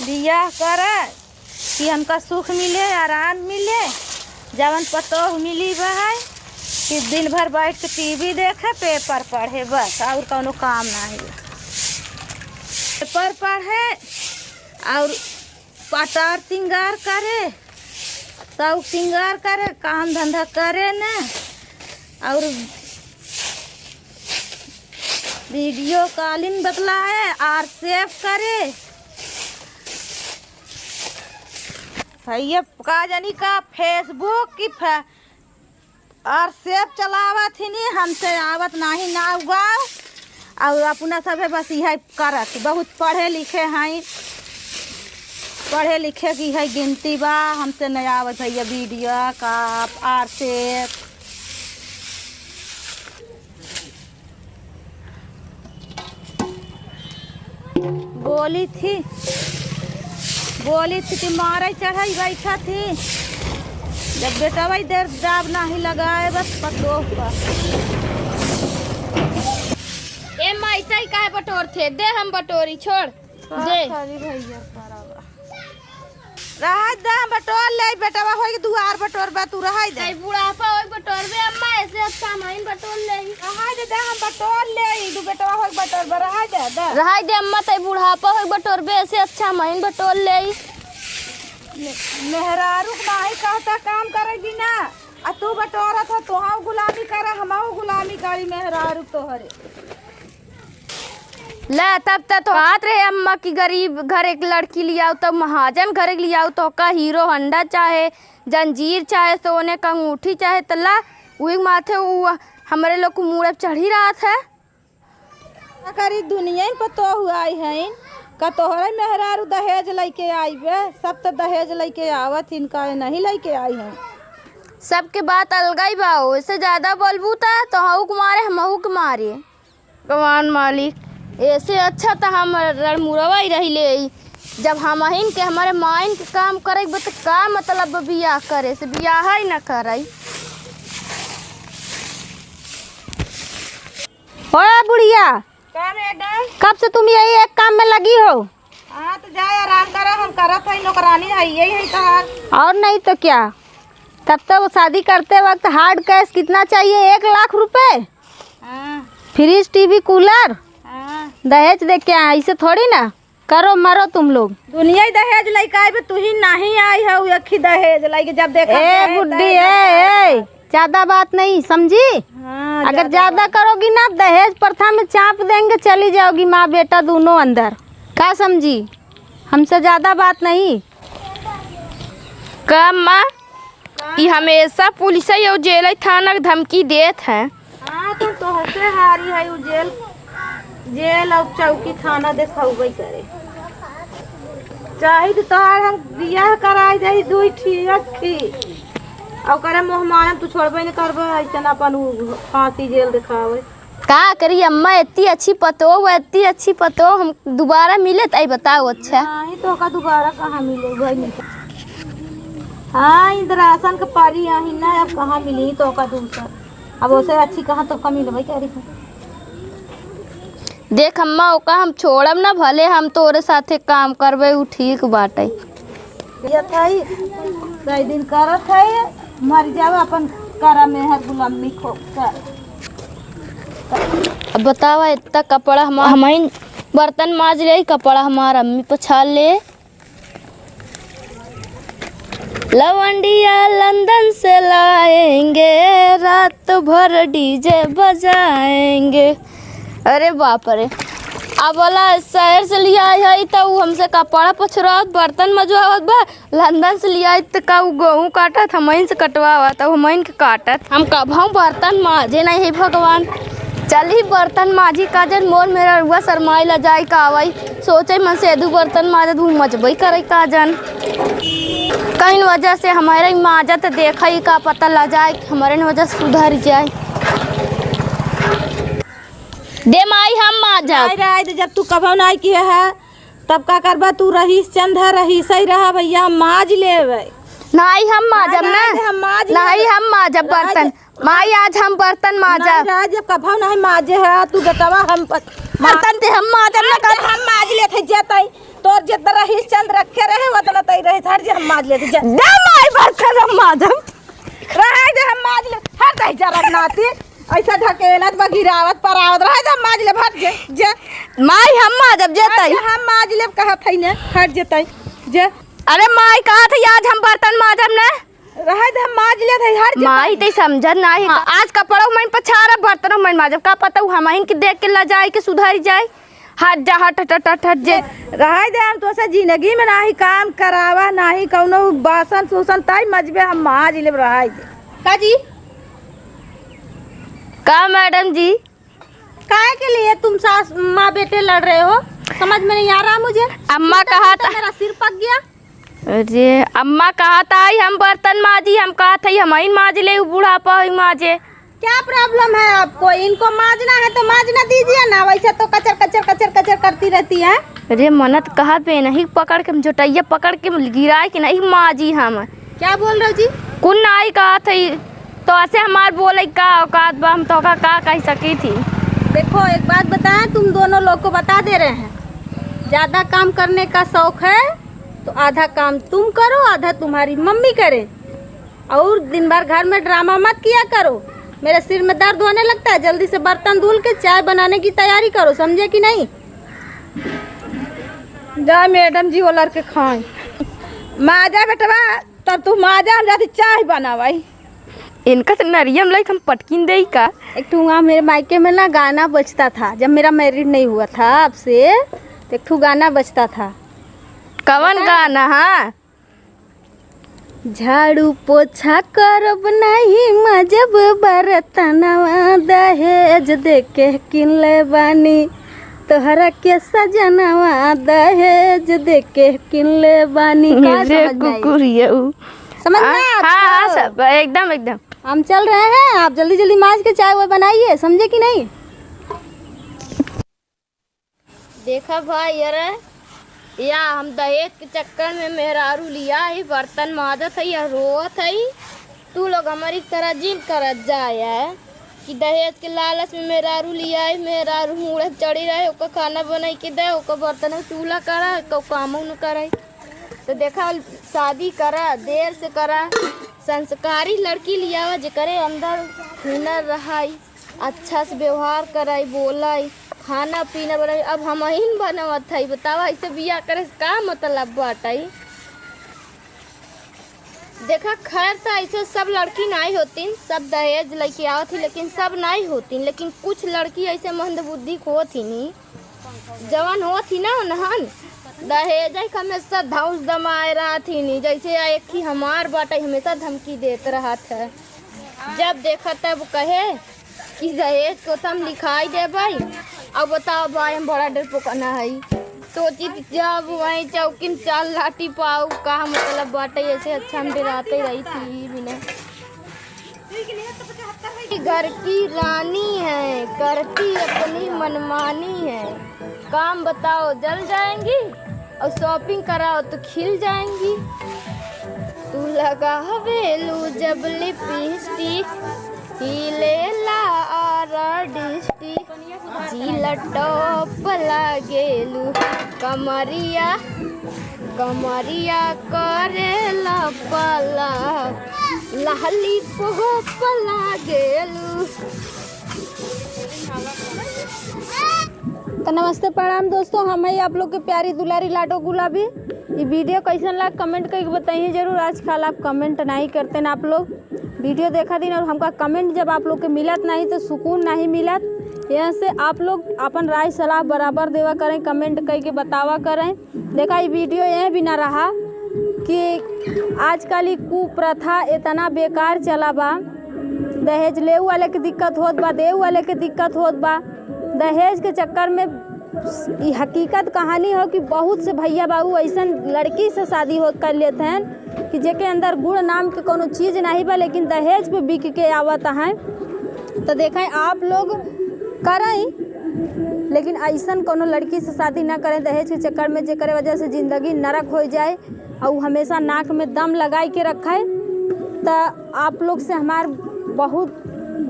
बियाह कर कि हमका सुख मिले, आराम मिले, जवन पतोह मिली भाई कि दिन भर बैठ के टीवी देखे, पेपर पढ़े, बस और कोनो काम नहीं। पेपर पढ़े और पटार श्रृंगार करे, सब श्रृंगार करे, काम धंधा करे न, और वीडियो कॉलिंग बतलाए और सेव करे। भैया का जानी का फेसबुक की और सेव चलावत ही नहीं, हमसे आवत नहीं ना उगाओ, और अपना सब बस यह करत। बहुत पढ़े लिखे हैं, पढ़े लिखे की है गिनती बा, हमसे नहीं आवत भैया वीडियो का और सेव। बोली थी कि मारे चढ़ाई बैठा थी, जब बेटा भाई देर दाब नहीं लगाए बस पतोह का। ए माइचाई काहे बटोर थे, दे हम बटोरी छोड़ दे। भैया रहा दे, हम बटोर ले, बेटा बा होई दुआर बटोर बा, तू रहा दे। कई बुढ़ापा होई बटोर बे अम्मा, ऐसे अच्छा महीन बटोर ले। रहा दे, हम बटोर ले, दू बेटा बा होई बटोर बा, रहा दे अम्मा, तई बुढ़ापा होई बटोर बे, ऐसे अच्छा महीन बटोर ले। मेहरारू नहीं कहता काम करेगी ना, आ तू बटोरा था, तुहाऊ गुलामी करा, हमाऊ गुलामी करी, मेहरारू तोहरे। ले तब तक तो बात रहे अम्मा की गरीब घर एक लड़की लियाओ, तब महाजन घर लियाओ तो का हीरो होंडा चाहे जंजीर चाहे सोने का अंगूठी चाहे तला वही माथे वो हमारे लोग को मुँह चढ़ी रहा था। करी दुनिया में पतो हुआ है का तोहरे मेहरारू दहेज लेके आई बे, सब तो दहेज लेके आवत, इनका नहीं लेके आई है। सबके बात अलगाई बाओ, इससे ज्यादा बोलबू तो हऊ के मारे हमहू के मारे। भगवान मालिक, ऐसे अच्छा तो हम मुरवा ही रही ले, जब हम के हमारे माइन के काम करे तो का मतलब बियाह करे से, बियाह ही न करे। ओए बुढ़िया, कब से तुम यही एक काम में लगी हो? हाँ तो जाए आराम करो, हम करत है, नौकरानी है, यही है कहा। और नहीं तो क्या। तब तो वो शादी करते वक्त हार्ड कैश कितना चाहिए? 1 लाख रुपए, फ्रिज टीवी कूलर दहेज दे के आए, ऐसे थोड़ी ना करो मरो तुम लोग। दुनिया ही दहेज लेके आई, तू ही नहीं आई है एक ही दहेज लेके, जब देखा ए बुड्ढी ज्यादा बात नहीं समझी। हाँ, अगर ज्यादा करोगी ना दहेज प्रथा में चाप देंगे, चली जाओगी माँ बेटा दोनों अंदर, क्या समझी? हमसे ज्यादा बात नहीं। का माँ ये हमेशा पुलिस और जेल थाना धमकी देत है। हाँ तो हंसे हारी है, वो जेल और चौकी थाना देखाऊबे करे। चाहे तो हम बियाह कराई दे दुई ठीक और करे मोहमान तू छोड़बे न करबे, ऐसा अपन फांसी जेल दिखावे। का करी अम्मा, इतनी अच्छी पतो हम दोबारा मिले तो बताओ। अच्छा नहीं तो का दोबारा कहाँ मिले भाई? हाँ इंद्रासन के पारी आई ना, अब कहाँ मिली तो का दूसरा, अब उसे अच्छी कहाँ तो मिले भाई? कह रही देख अम्मा, ओका हम छोड़ब ना, भले हम तोरे साथे काम करबे, उ ठीक बाटे। कई दिन करत है, मर जाओ अपन करा मेहर गुलामी खो कर। अब बतावा, इतना कपड़ा हमारे बर्तन माज ले, कपड़ा हमारा अम्मी पछाल ले। लवंडिया लंदन से लाएंगे, रात भर डीजे बजाएंगे। अरे बाप रे, अब वाला शहर से लिया है तो वो हमसे कपड़ा पछुआवत, बर्तन मजवावत बा। लंदन से लिया तो का गेहूँ काटत, हमइन से कटवावत, हमइन के काटत। हम कभू बर्तन माजे नहीं है भगवान। चल ही बर्तन माजी का जन मोर मेरा रुआ शरमाई ला जाए का आवाई, सोचे मन से दू बर्तन माजत हूँ मजबई करे का जन। कहीं वजह से हमारे माजत देखा ही का पता लग जाए, हमारे वजह से सुधर जाए। दे माई हम माजा जब तू कभू नहीं किया है तब का करबा? तू रहीस चंद है, रहीस ही रहा भैया, हम माज लेवे। नहीं हम माजब ना, नहीं हम माजब बर्तन माई, आज हम बर्तन माजा। जब कभू नहीं माजे है तू बेटवा, हम बर्तन ते हम माजब ना, हम माज लेते जेतई तोर जितना रहीस चंद हट जा हम माज लेते जा दे माई बर्तन हम माजम। रह दे हम माज ले हट दे जा रखनाती ऐसा ढकेलत बा गिरावत परावत रह दे हम माज ले हट जा माई हम माजब जेतई। हम माज ले कहत है ने हट जेतई जा। अरे माई कहा थे आज हम बर्तन माजब ने रह दे हम माज ले हट जा माई ते समझत नहीं आज कपड़ों में पछारा बर्तन में माजब का पता हम के देख के ला जाए के सुधर जाए। हट जा हट हट हट हट जे रह दे हम तो से जिंदगी में नाही काम करावा नाही कौनो बासन सुसन ताई मजबे हम माज ले रह दे का जी का मैडम जी काहे के लिए तुम सास माँ बेटे लड़ रहे हो समझ में नहीं आ रहा मुझे। अम्मा कहा था मेरा सिर पक गया। अरे अम्मा कहा था हम बर्तन माजी हम कहा था हम ही माज ले बुढ़ापा ही माजे। क्या प्रॉब्लम है आपको इनको माजना है तो माजना दीजिए ना वैसे तो कचर कचर कचर कचर करती रहती है। अरे मन्नत कहा पे नहीं पकड़ के जोटैया पकड़ के गिराए कि नहीं माजी हम क्या बोल रहे हो जी कुन नहीं कहा थी तो ऐसे हमार बोले का औकात बा हम तो का कह सकी थी। देखो एक बात बताएं तुम दोनों लोग को बता दे रहे हैं ज़्यादा काम करने का शौक है तो आधा काम तुम करो आधा तुम्हारी मम्मी करे और दिन भर घर में ड्रामा मत किया करो। मेरे सिर में दर्द होने लगता है जल्दी से बर्तन धुल के चाय बनाने की तैयारी करो समझे कि नहीं। जा मैडम जी वो लड़के खाए माजा बेटवा तब तू माजा हम जाती चाय बनावाई। इनका तो नरियम लाइक हम पटकिन दे का एक ठू वहाँ मेरे मायके में ना गाना बजता था जब मेरा मैरिड नहीं हुआ था आपसे तो एक ठू गाना बजता था। कवन गाना हाँ झाड़ू पोछा करब नहीं मजब बरतनवा दहेज देके किनले बानी तोहरा के सजनवा दहेज देके किनले बानी। समझ में हाँ सब एकदम एकदम हम चल रहे हैं आप जल्दी जल्दी माज के चाय वो बनाइए समझे कि नहीं। देखा भाई अरे या हम दहेज के चक्कर में मेहरारू लिया ही बर्तन माजत है या रोत है तू लोग हमारी तरह जिन करत जाए कि दहेज के लालच में मेहरारू लिया है मेहरारू मुँह चढ़ी रहे ओका खाना बनाई के दे ओका बर्तन चूल्हा करा तो काम न करे तो देखा शादी करा देर से करा संस्कारी लड़की लिया हुआ जेकरे अंदर हुनर रहाई अच्छा से व्यवहार कराई बोलाई खाना पीना बनाई। अब हम ही बनवत है बतावा ऐसे बिया करे का मतलब बाटाई। देखा खैर तो ऐसे सब लड़की नहीं होती सब दहेज लेके आवत थी लेकिन सब नहीं होती लेकिन कुछ लड़की ऐसे मंदबुद्धि को थी नी जवान हो थी ना नहन दहेज हमेशा धौस दमाए रहा थी नी जैसे एक ही हमार बाटा हमेशा धमकी देते रहा था। जब देखा तब कहे कि दहेज को तो हम लिखाई दे भाई अब बताओ भाई हम बड़ा डर पोकना है सोची जब वहीं चौकिन चाल लाठी पाऊ का मतलब बाटे ऐसे अच्छा हम डराते रही थी बिना। घर की रानी है करती अपनी मनमानी है काम बताओ जल जाएंगी और शॉपिंग कराओ तो खिल जाएंगी। तू लगा हवेलू जब लिपस्टिक हिले ला डिस्टिक जिला टॉप लागेलू कमरिया कमरिया करेला पला लहली पोप लागेलू। तो नमस्ते प्रणाम दोस्तों हम है आप लोग के प्यारी दुलारी लाडो गुलाबी। ये वीडियो कैसन लगा कमेंट करके बताइए जरूर। आजकल आप कमेंट नहीं करते ना आप लोग वीडियो देखा दिन और हमका कमेंट जब आप लोग के मिलत नहीं तो सुकून नहीं मिलत। यहाँ से आप लोग अपन राय सलाह बराबर देवा करें कमेंट करके बतावा करें। देखा ये वीडियो यह भी ना रहा कि आजकल ही कुप्रथा इतना बेकार चला बा दहेज ले वाले के दिक्कत होत बा दे वाले के दिक्कत होत बा। दहेज के चक्कर में ये हकीकत कहानी हो कि बहुत से भैया बाबू ऐसा लड़की से शादी हो कर लेते हैं कि जेके अंदर गुण नाम के कोनो चीज़ नहीं बा लेकिन दहेज पे बिक के आवत हैं। तो देखें आप लोग करें लेकिन ऐसा कोनो लड़की से शादी ना करें दहेज के चक्कर में जेकर वजह से ज़िंदगी नरक हो जाए और हमेशा नाक में दम लगाई के रखे। तो आप लोग से हमार बहुत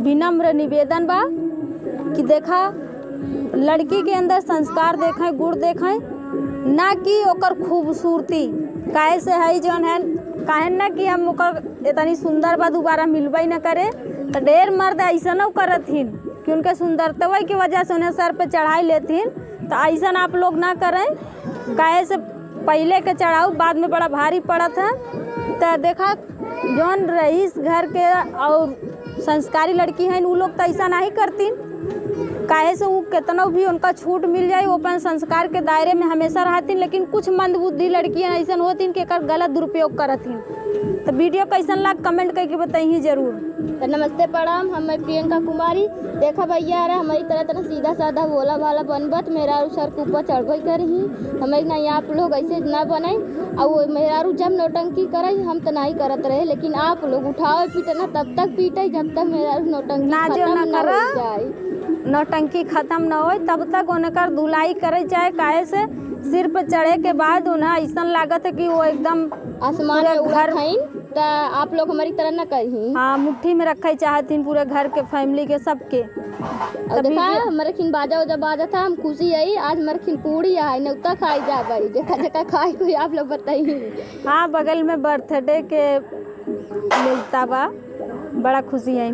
विनम्र निवेदन बा कि देखा लड़की के अंदर संस्कार देखें गुण देखें ना कि ओकर खूबसूरती। काहे से है जौन है काहे ना कि हम ओकर इतनी सुंदर बा दोबारा मिलबे न करे। तो ढेर मर्द ऐसा न करथिन कि उनके सुंदरता की वजह से उन्हें सर पे चढ़ाई लेथिन। तो ऐसा आप लोग ना करें। काहे से पहले के चढ़ाऊ बाद में बड़ा भारी पड़त है। तो देखा जौन रईस घर के और संस्कारी लड़की हैं वो लोग तो ऐसा नहीं करतीन। काहे से वो कितना भी उनका छूट मिल जाए वो अपन संस्कार के दायरे में हमेशा रहतीन। लेकिन कुछ मंदबुद्धि लड़कियां ऐसा होतीन कि एकर गलत दुरुपयोग करथिन। तो वीडियो कैसन लग कमेंट करके बताइए जरूर। तो नमस्ते प्रणाम, हम प्रियंका कुमारी। देखा भैया रहा हमारी तरह सीधा साधा भोला भाला बनबत मेहरारू सर के ऊपर चढ़ गई करही। हमें ना आप लोग ऐसे ना बनाई और मेहरारू जब नौटंकी करे हम तो नहीं करत रहे। लेकिन आप लोग उठाओ पीटे ना तब तक पीटे जब तक मेहरारू नौटंकी ना जो खत्म ना ना हो करा जाए। नौटंकी खत्म न हो तब तक उनकर धुलाई करे चाहे। काहे से सिर पर चढ़े के बाद उन्हें ऐसा लागत है कि वो एकदम आसमान में उड़त हईन। तो आप लोग हमारी तरह ना कही। हाँ मुट्ठी में रखे चाहतीन पूरे घर के फैमिली के सबके। और देखा हमारे खिन बाजा उजा बाजा था हम खुशी आई। आज हमारे खिन पूड़ी आई नौता खाई जा भाई जका जका खाई कोई आप लोग बताइए। हाँ बगल में बर्थडे के मिलता बा बड़ा खुशी है।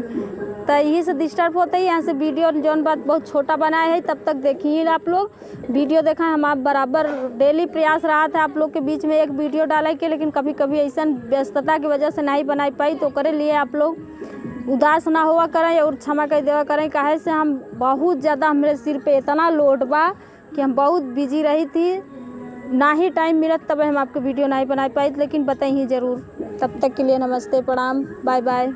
तो यही से डिस्टर्ब होता है। यहाँ से वीडियो जौन बात बहुत छोटा बनाए है तब तक देखिए आप लोग वीडियो देखा। हम आप बराबर डेली प्रयास रहा था आप लोग के बीच में एक वीडियो डाले के। लेकिन कभी कभी ऐसा व्यस्तता की वजह से नहीं बना पाई। तो करे लिए आप लोग उदास ना हुआ करें और क्षमा कर देवा करें। काहे से हम बहुत ज़्यादा हमारे सिर पे इतना लोड बा कि हम बहुत बिजी रही थी। ना ही टाइम मिलत तब हम आपके वीडियो नहीं बना पाई। लेकिन बताइए ज़रूर। तब तक के लिए नमस्ते प्रणाम बाय बाय।